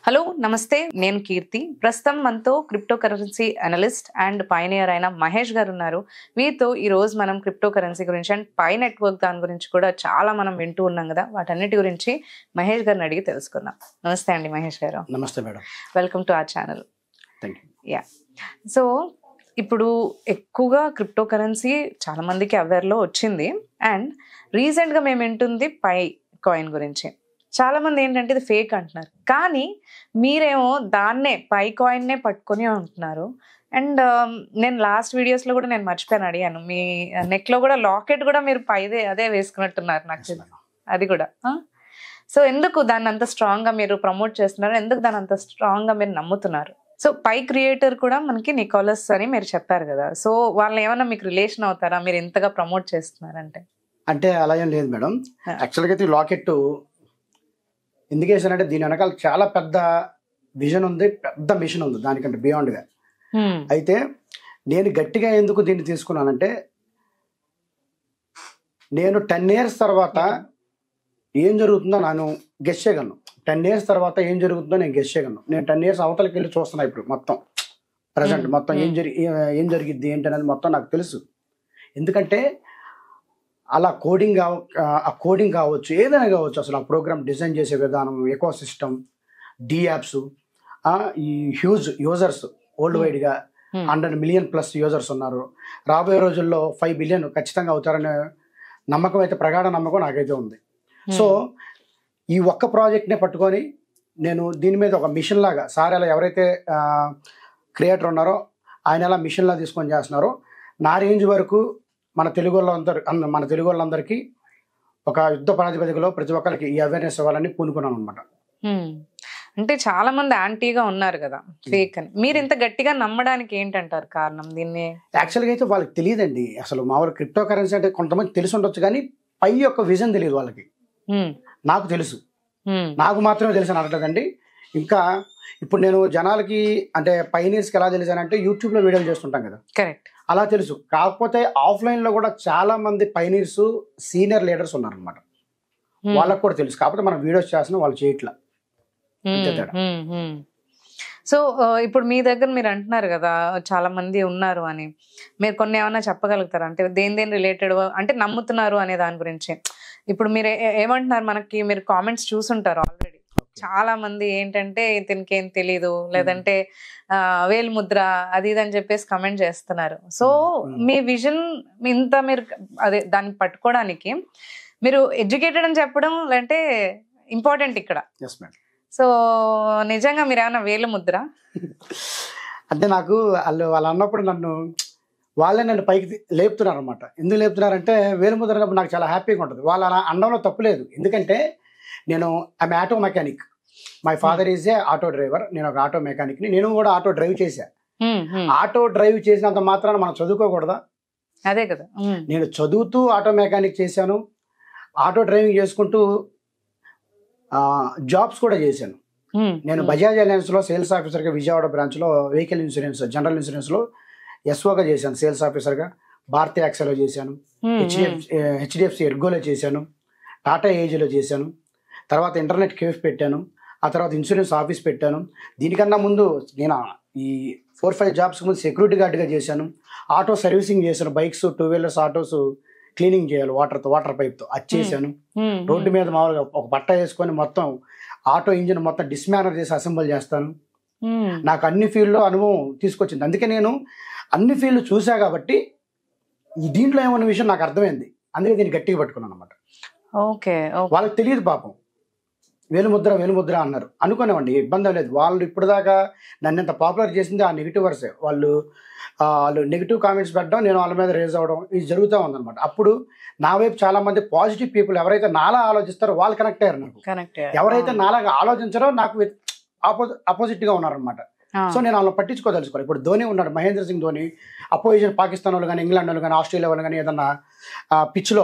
Hello నమస్తే నేను కీర్తి ప్రస్తుతం మనతో crypto currency analyst and pioneer అయిన మహేష్ గారు ఉన్నారు. వీరితో ఈ రోజు మనం క్రిప్టో కరెన్సీ గురించి అండ్ పై నెట్వర్క్ దాని గురించి కూడా చాలా మనం వింటూ ఉన్నాం కదా, వాటన్నిటి గురించి మహేష్ గారిని అడిగి తెలుసుకుందాం. నమస్తే అండి మహేష్ గారు. నమస్తే madam. Welcome to our channel. Thank you. Yeah, so ఇప్పుడు ఎక్కువగా క్రిప్టో కరెన్సీ చాలా మందికి అవేర్లో వచ్చింది అండ్ రీసెంట్గా మేము వింటుంది పై కాయిన్ గురించి. చాలా మంది ఏంటంటే ఇది ఫేక్ అంటున్నారు, కానీ మీరేమో దాన్నే పై కాయిన్నే పట్టుకొని ఉంటున్నారు. అండ్ నేను లాస్ట్ వీడియోస్లో కూడా నేను మర్చిపోయాను అడిగాను, మీ నెక్లో కూడా లాకెట్ కూడా మీరు పైదే అదే వేసుకున్నట్టున్నారు నాకు అది కూడా. సో ఎందుకు దాన్ని అంత స్ట్రాంగ్గా మీరు ప్రమోట్ చేస్తున్నారు, ఎందుకు దాన్ని అంత స్ట్రాంగ్గా మీరు నమ్ముతున్నారు? సో పై క్రియేటర్ కూడా మనకి నికోలస్ అని మీరు చెప్పారు కదా, సో వాళ్ళు ఏమన్నా మీకు రిలేషన్ అవుతారా మీరు ఇంతగా ప్రమోట్ చేస్తున్నారంటే? అంటే అలా ఏం లేదు మేడం. యాక్చువల్గా అయితే లాకెట్ ఎందుకు వేసానంటే దీని వెనకాల చాలా పెద్ద విజన్ ఉంది, పెద్ద మిషన్ ఉంది దానికంటే బియాండ్గా. అయితే నేను గట్టిగా ఎందుకు దీన్ని తీసుకున్నానంటే, నేను 10 years తర్వాత ఏం జరుగుతుందో నేను గెస్ చేయగలను. 10 years తర్వాత ఏం జరుగుతుందో నేను గెస్ చేయగలను. నేను 10 years అవతలకి వెళ్ళి చూస్తున్నా ఇప్పుడు మొత్తం ప్రజెంట్ మొత్తం ఏం జరిగిద్ది ఏంటి అనేది మొత్తం నాకు తెలుసు. ఎందుకంటే అలా ఆ కోడింగ్ కావచ్చు, ఏదైనా కావచ్చు, అసలు ఆ ప్రోగ్రామ్ డిజైన్ చేసే విధానం, ఎకో సిస్టమ్, డి యాప్స్, ఈ హ్యూజ్ యూజర్స్ వరల్డ్ వైడ్గా 100 million+ యూజర్స్ ఉన్నారు. రాబోయే రోజుల్లో 5 billion ఖచ్చితంగా అవుతారనే నమ్మకం అయితే, ప్రగాఢ నమ్మకం నాకైతే ఉంది. సో ఈ ఒక్క ప్రాజెక్ట్నే పట్టుకొని నేను దీని మీద ఒక మిషన్ లాగా, సార్ అలా ఎవరైతే క్రియేటర్ ఉన్నారో ఆయన ఎలా మిషన్లా తీసుకొని చేస్తున్నారో, నా రేంజ్ వరకు మన తెలుగు వాళ్ళందరికీ ఒక యుద్ధ ప్రాతిపదికలో ప్రతి ఒక్కరికి ఈ అవేర్నెస్ ఇవ్వాలని పూనుకున్నాను అనమాట. అంటే చాలా మంది యాంటీగా ఉన్నారు కదా ఫేక్ అని, మీరు ఇంత గట్టిగా నమ్మడానికి ఏంటంటారు కారణం? దీన్ని యాక్చువల్గా అయితే వాళ్ళకి తెలియదండి. అసలు మామూలు క్రిప్టో కరెన్సీ అంటే కొంతమంది తెలిసి ఉండొచ్చు, కానీ పై యొక్క విజన్ తెలియదు వాళ్ళకి. నాకు తెలుసు, నాకు మాత్రమే తెలుసు అని అనట్లేదండి. ఇంకా ఇప్పుడు నేను జనాలకి అంటే పైనీర్స్కి ఎలా తెలిసానంటే, యూట్యూబ్లో వీడియోలు చేస్తుంటాం కదా, కరెక్ట్, అలా తెలుసు. కాకపోతే ఆఫ్లైన్లో కూడా చాలా మంది పైనీర్స్, సీనియర్ లీడర్స్ ఉన్నారనమాట, వాళ్ళకు కూడా తెలుసు. కాకపోతే మనం వీడియోస్ చేస్తున్నాం, వాళ్ళు చేయట్లా. సో ఇప్పుడు మీ దగ్గర మీరు అంటున్నారు కదా చాలా మంది ఉన్నారు అని, మీరు కొన్ని ఏమైనా చెప్పగలుగుతారా? అంటే దేని రిలేటెడ్ అంటే నమ్ముతున్నారు అనే దాని గురించి. ఇప్పుడు మీరు ఏమంటున్నారు, మనకి మీరు కామెంట్స్ చూసుంటారు ఆల్రెడీ. చాలా మంది ఏంటంటే ఇతనికి ఏం తెలీదు, లేదంటే వేలు ముద్ర అది ఇది అని చెప్పేసి కమెంట్ చేస్తున్నారు. సో మీ విజన్ ఇంత మీరు అదే దాన్ని పట్టుకోవడానికి మీరు ఎడ్యుకేటెడ్ అని చెప్పడం అంటే ఇంపార్టెంట్ ఇక్కడ. సో నిజంగా మీరు ఏమైనా వేలు ముద్ర అంటే నాకు వాళ్ళు అన్నప్పుడు వాళ్ళే నన్ను పైకి లేపుతున్నారు అనమాట. ఎందుకు లేపుతున్నారంటే, వేలు ముద్ర అన్నప్పుడు నాకు చాలా హ్యాపీగా ఉంటుంది. వాళ్ళు అలా అనడంలో తప్పులేదు. ఎందుకంటే నేను I'm auto mechanic, my father is a auto driver, నేను ఒక ఆటో మెకానిక్ని. నేను కూడా ఆటో డ్రైవ్ చేశా. ఆటో డ్రైవ్ చేసినంత మాత్రాన మనం చదువుకోకూడదా? అదే కదా, నేను చదువుతూ ఆటో మెకానిక్ చేశాను, ఆటో డ్రైవింగ్ చేసుకుంటూ జాబ్స్ కూడా చేశాను. నేను బజాజ్ అలయన్స్లో సేల్స్ ఆఫీసర్గా, విజయవాడ బ్రాంచ్లో వెహికల్ ఇన్సూరెన్స్, జనరల్ ఇన్సూరెన్స్లో ఎస్ఓగా చేశాను, సేల్స్ ఆఫీసర్గా. భారతీయ యాక్సెలో చేశాను, హెచ్డిఎఫ్సి ఎర్గోలో చేశాను, టాటా ఏజీలో చేశాను. తర్వాత ఇంటర్నెట్ కేఫ్ పెట్టాను, ఆ తర్వాత ఇన్సూరెన్స్ ఆఫీస్ పెట్టాను. దీనికన్నా ముందు నేను ఈ 4-5 జాబ్స్ ముందు సెక్యూరిటీ గార్డ్గా చేశాను. ఆటో సర్వీసింగ్ చేశాను, బైక్స్, 2 wheelers ఆటోస్ క్లీనింగ్ చేయాలి వాటర్ పైప్తో, అది చేశాను. రోడ్డు మీద మామూలుగా ఒక బట్ట వేసుకొని మొత్తం ఆటో ఇంజిన్ మొత్తం డిస్మానర్ చేసి అసెంబుల్ చేస్తాను. నాకు అన్ని ఫీల్డ్లో అనుభవం తీసుకొచ్చింది. అందుకే నేను అన్ని ఫీల్డ్ చూసా కాబట్టి ఈ దీంట్లో ఏమన్న విషయం నాకు అర్థమైంది. అందుకే దీన్ని గట్టిగా పట్టుకున్నాను అనమాట. ఓకే, వాళ్ళకి తెలియదు పాపం, వేలుముద్ర అన్నారు అనుకునేవండి, ఇబ్బంది లేదు. వాళ్ళు ఇప్పుడు దాకా నన్ను ఎంత పాపులర్ చేసింది ఆ నెగిటివర్సే. వాళ్ళు నెగిటివ్ కామెంట్స్ పెట్టడం, నేను వాళ్ళ మీద రేజ్ అవ్వడం, ఇది జరుగుతూ ఉందన్నమాట. అప్పుడు నా వైపు చాలా మంది పాజిటివ్ పీపుల్ ఎవరైతే నాలా ఆలోచిస్తారో వాళ్ళు కనెక్ట్ అయ్యారు నాకు. ఎవరైతే నాలాగా ఆలోచించారో నాకు అపోజిట్గా ఉన్నారనమాట. సో నేను వాళ్ళని పట్టించుకోదలుచుకోవాలి. ఇప్పుడు ధోని ఉన్నాడు, మహేంద్ర సింగ్ ధోని. అపోజిషన్ పాకిస్తాన్ వాళ్ళు కానీ, ఇంగ్లాండ్ వాళ్ళు కానీ, ఆస్ట్రేలియా వాళ్ళు కానీ ఏదన్నా పిచ్లో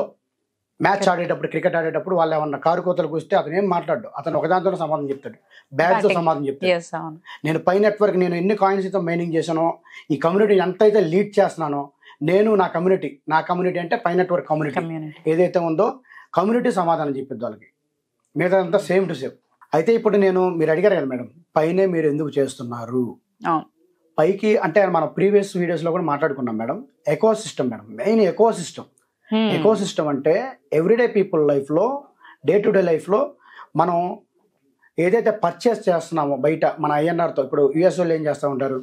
మ్యాచ్ ఆడేటప్పుడు, క్రికెట్ ఆడేటప్పుడు వాళ్ళు ఏమన్నా కారు కోతలకు వస్తే అతను ఏం మాట్లాడు, అతను ఒకదాంతో సమాధానం చెప్తాడు, బ్యాట్తో సమాధానం చెప్తాడు. నేను పై నెట్వర్క్ నేను ఎన్ని కాయిన్స్ అయితే మైనింగ్ చేశానో, ఈ కమ్యూనిటీ ఎంతైతే లీడ్ చేస్తున్నానో, నేను నా కమ్యూనిటీ అంటే పై నెట్వర్క్ కమ్యూనిటీ ఏదైతే ఉందో కమ్యూనిటీ సమాధానం చెప్పిద్ది వాళ్ళకి. మిగతా అంతా సేమ్ టు సేమ్. అయితే ఇప్పుడు మీరు అడిగారు కదా మేడం, పైనే మీరు ఎందుకు చేస్తున్నారు? అవును. పైకి అంటే మనం ప్రీవియస్ వీడియోస్ లో కూడా మాట్లాడుకున్నాం madam. Eco system madam, main eco system. Eco system అంటే ఎవ్రీడే పీపుల్ లైఫ్ లో, డే టు డే లైఫ్ లో మనం ఏదైతే పర్చేస్ చేస్తున్నామో బయట మన ఐఎన్ఆర్తో, ఇప్పుడు యుఎస్ వాళ్ళు ఏం చేస్తూ ఉంటారు,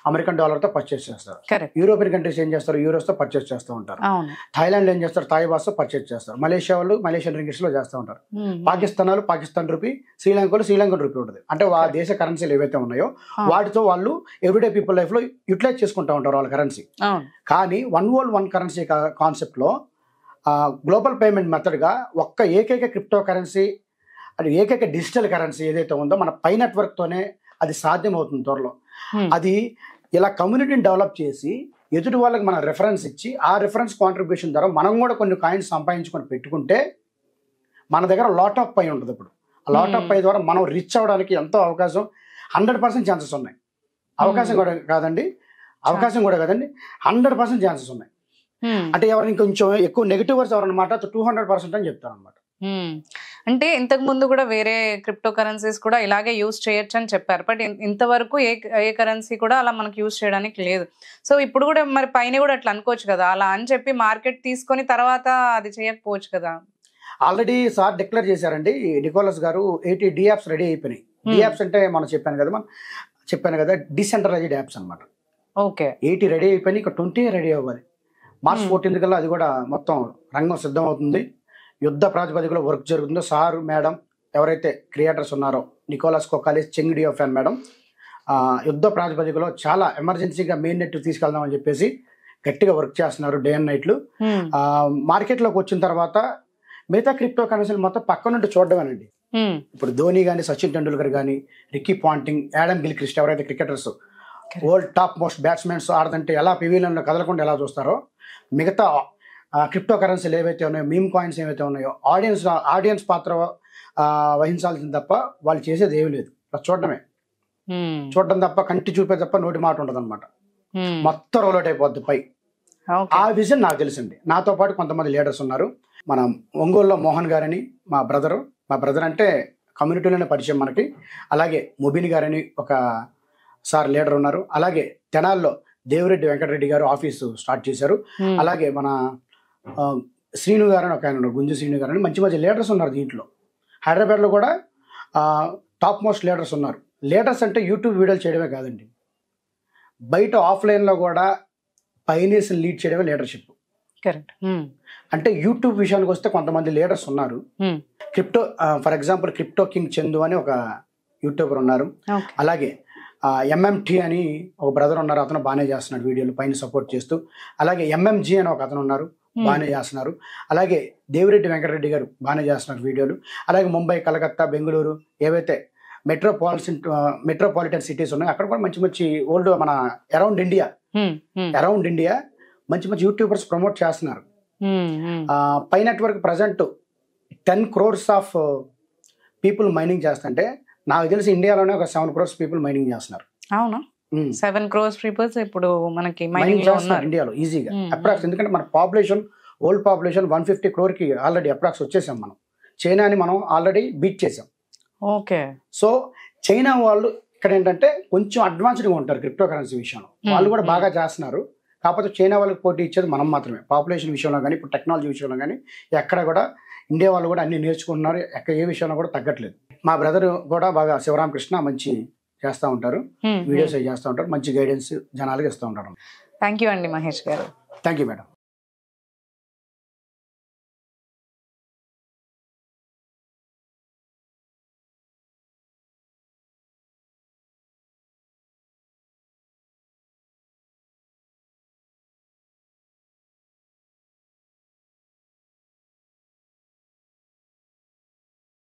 అమెరికన్ డాలర్తో పర్చేస్ చేస్తారు. కరెక్ట్. యూరోపియన్ కంట్రీస్ ఏం చేస్తారు, యూరోస్తో పర్చేస్ చేస్తూ ఉంటారు. అవును. థాయిలాండ్ ఏం చేస్తారు, థాయ్ బాస్తో పర్చేస్ చేస్తారు. మలేషియా వాళ్ళు మలేషియన్ రింగిట్స్ లో చేస్తూ ఉంటారు. పాకిస్తాన్ వాళ్ళు పాకిస్తాన్ రూపీ, శ్రీలంక వాళ్ళు శ్రీలంకన్ రూపీ ఉంటుంది. అంటే ఆ దేశ కరెన్సీలు ఏవైతే ఉన్నాయో వాటితో వాళ్ళు ఎవ్రీడే పీపుల్ లైఫ్ లో యూటిలైజ్ చేసుకుంటూ ఉంటారు వాళ్ళ కరెన్సీ. కానీ one world one currency concept లో గ్లోబల్ పేమెంట్ మెథడ్ గా ఒక్క ఏకైక క్రిప్టో కరెన్సీ, అది ఏకైక డిజిటల్ కరెన్సీ ఏదైతే ఉందో మన పై నెట్వర్క్ తోనే అది సాధ్యం అవుతుంది త్వరలో. అది ఇలా కమ్యూనిటీని డెవలప్ చేసి ఎదుటి వాళ్ళకి మనం రెఫరెన్స్ ఇచ్చి ఆ రెఫరెన్స్ కాంట్రిబ్యూషన్ ద్వారా మనం కూడా కొన్ని కాయిన్స్ సంపాదించుకొని పెట్టుకుంటే మన దగ్గర లాట్ ఆఫ్ పై ఉంటుంది. ఇప్పుడు ఆ లాట్ ఆఫ్ పై ద్వారా మనం రిచ్ అవ్వడానికి ఎంతో అవకాశం, 100% ఛాన్సెస్ ఉన్నాయి. అవకాశం కూడా కాదండి, 100% ఛాన్సెస్ ఉన్నాయి. అంటే ఎవరైనా కొంచెం ఎక్కువ నెగిటివ్ వర్డ్స్ ఎవరైనా మాట్లాడితే 200% అని చెప్తాను అనమాట. అంటే ఇంతకు ముందు కూడా వేరే క్రిప్టో కరెన్సీస్ కూడా ఇలాగే యూజ్ చేయొచ్చు అని చెప్పారు. బట్ ఇంతవరకు ఏ కరెన్సీ కూడా అలా మనకు యూజ్ చేయడానికి లేదు. సో ఇప్పుడు కూడా మరి పైన కూడా అట్లా అనుకోవచ్చు కదా, అలా అని చెప్పి మార్కెట్ తీసుకొని తర్వాత అది చేయకపోవచ్చు కదా. ఆల్రెడీ సార్ డిక్లేర్ చేశారండి నికోలస్ గారు, 80 డియాప్స్ రెడీ అయిపోయినాయి. డియాప్స్ అంటే మనం చెప్పాను కదా డిసెంట్రలైజ్డ్ యాప్స్ అనమాట. ఓకే. 80 రెడీ అయిపోయినాయి, ఇక 20 రెడీ అవ్వాలి. మార్చ్ 14 కల్లా అది కూడా మొత్తం రంగం సిద్ధం అవుతుంది. యుద్ధ ప్రాతిపదికలో వర్క్ జరుగుతుందో సార్ మేడం ఎవరైతే క్రియేటర్స్ ఉన్నారో నికోలస్ కొకాలిస్, చెంగిడియో ఫ్యాన్ మేడం యుద్ధ ప్రాతిపదికలో చాలా ఎమర్జెన్సీగా మెయిన్ నెట్ తీసుకెళ్దామని చెప్పేసి గట్టిగా వర్క్ చేస్తున్నారు డే అండ్ నైట్లు. మార్కెట్లోకి వచ్చిన తర్వాత మిగతా క్రిప్టో కరెన్సీలు మొత్తం పక్క నుండి చూడడమేనండి. ఇప్పుడు ధోని కానీ, సచిన్ టెండూల్కర్ కానీ, రిక్కీ పాంటింగ్, యాడమ్ గిల్క్రిస్ట్ ఎవరైతే cricketers world top most batsmen ఆడుతుంటే ఎలా పివిలియన్లో కదలకుండా ఎలా చూస్తారో, మిగతా క్రిప్టో కరెన్సీలు ఏవైతే ఉన్నాయో, మీమ్ కాయిన్స్ ఏవైతే ఉన్నాయో ఆడియన్స్ పాత్ర వహించాల్సింది తప్ప వాళ్ళు చేసేది ఏమీ లేదు. చూడడం తప్ప, కంటి చూపే తప్ప నోటి మాట ఉండదు అనమాట. మొత్తం రోల్ అవుట్ అయిపోద్ది పై. ఆ విజన్ నాకు తెలుసండి. నాతో పాటు కొంతమంది లీడర్స్ ఉన్నారు. మన ఒంగోలులో మోహన్ గారని మా బ్రదర్ అంటే కమ్యూనిటీలోనే పరిచయం మనకి. అలాగే ముబిన్ గారని ఒక సార్ లీడర్ ఉన్నారు. అలాగే తెనాల్లో దేవిరెడ్డి వెంకటరెడ్డి గారు ఆఫీసు స్టార్ట్ చేశారు. అలాగే మన శ్రీను గారు అని ఒక ఆయన ఉన్నారు, గుంజు శ్రీను గారు అని మంచి లీడర్స్ ఉన్నారు దీంట్లో. హైదరాబాద్లో కూడా టాప్ మోస్ట్ లీడర్స్ ఉన్నారు. లీడర్స్ అంటే యూట్యూబ్ వీడియోలు చేయడమే కాదండి, బయట ఆఫ్లైన్లో కూడా పైనీర్స్ని లీడ్ చేయడమే లీడర్షిప్. కరెక్ట్. అంటే యూట్యూబ్ విషయానికి వస్తే కొంతమంది లీడర్స్ ఉన్నారు. Crypto for example crypto king Chandu అని ఒక యూట్యూబర్ ఉన్నారు. అలాగే ఎంఎంటీ అని ఒక బ్రదర్ ఉన్నారు, అతను బాగానే చేస్తున్నాడు వీడియోలు పైన సపోర్ట్ చేస్తూ. అలాగే ఎంఎంజీ అని ఒక అతను ఉన్నారు, బాగానే చేస్తున్నారు. అలాగే దేవిరెడ్డి వెంకటరెడ్డి గారు బాగానే చేస్తున్నారు వీడియోలు. అలాగే ముంబై, కలకత్తా, బెంగళూరు ఏవైతే మెట్రోపాలిటన్ సిటీస్ ఉన్నాయో అక్కడ కూడా మంచి ఓల్డ్ మన అరౌండ్ ఇండియా మంచి యూట్యూబర్స్ ప్రమోట్ చేస్తున్నారు. Pi network present 10 crores of people mining చేస్తుంటే నాకు తెలిసి ఇండియాలోనే ఒక 7 crores పీపుల్ మైనింగ్ చేస్తున్నారు. అవునా? 7 crores పీపుల్స్ ఇప్పుడు మనకి మైనింగ్ చేస్తున్నారు ఇండియాలో ఈజీగా అప్రాక్స్. ఎందుకంటే మన population, old population 150 crore already approx వచ్చేసాం మనం. చైనాని మనం ఆల్రెడీ బీట్ చేసాం. ఓకే. సో చైనా వాళ్ళు ఇక్కడ ఏంటంటే కొంచెం అడ్వాన్స్డ్గా ఉంటారు క్రిప్టో కరెన్సీ విషయంలో, వాళ్ళు కూడా బాగా చేస్తున్నారు. కాకపోతే చైనా వాళ్ళకి పోటీ ఇచ్చేది మనం మాత్రమే. పాపులేషన్ విషయంలో కానీ, ఇప్పుడు టెక్నాలజీ విషయంలో కానీ ఎక్కడ కూడా ఇండియా వాళ్ళు కూడా అన్ని నేర్చుకుంటున్నారు. ఎక్కడ ఏ విషయంలో కూడా తగ్గట్లేదు. మా బ్రదర్ కూడా బాగా శివరామకృష్ణ మంచి చేస్తూ ఉంటారు, వీడియోస్ చేస్తూ ఉంటారు, మంచి గైడెన్స్ జనాలకి ఇస్తూ ఉంటారు. థ్యాంక్ యూ అండి మహేష్ గారు. Thank you madam.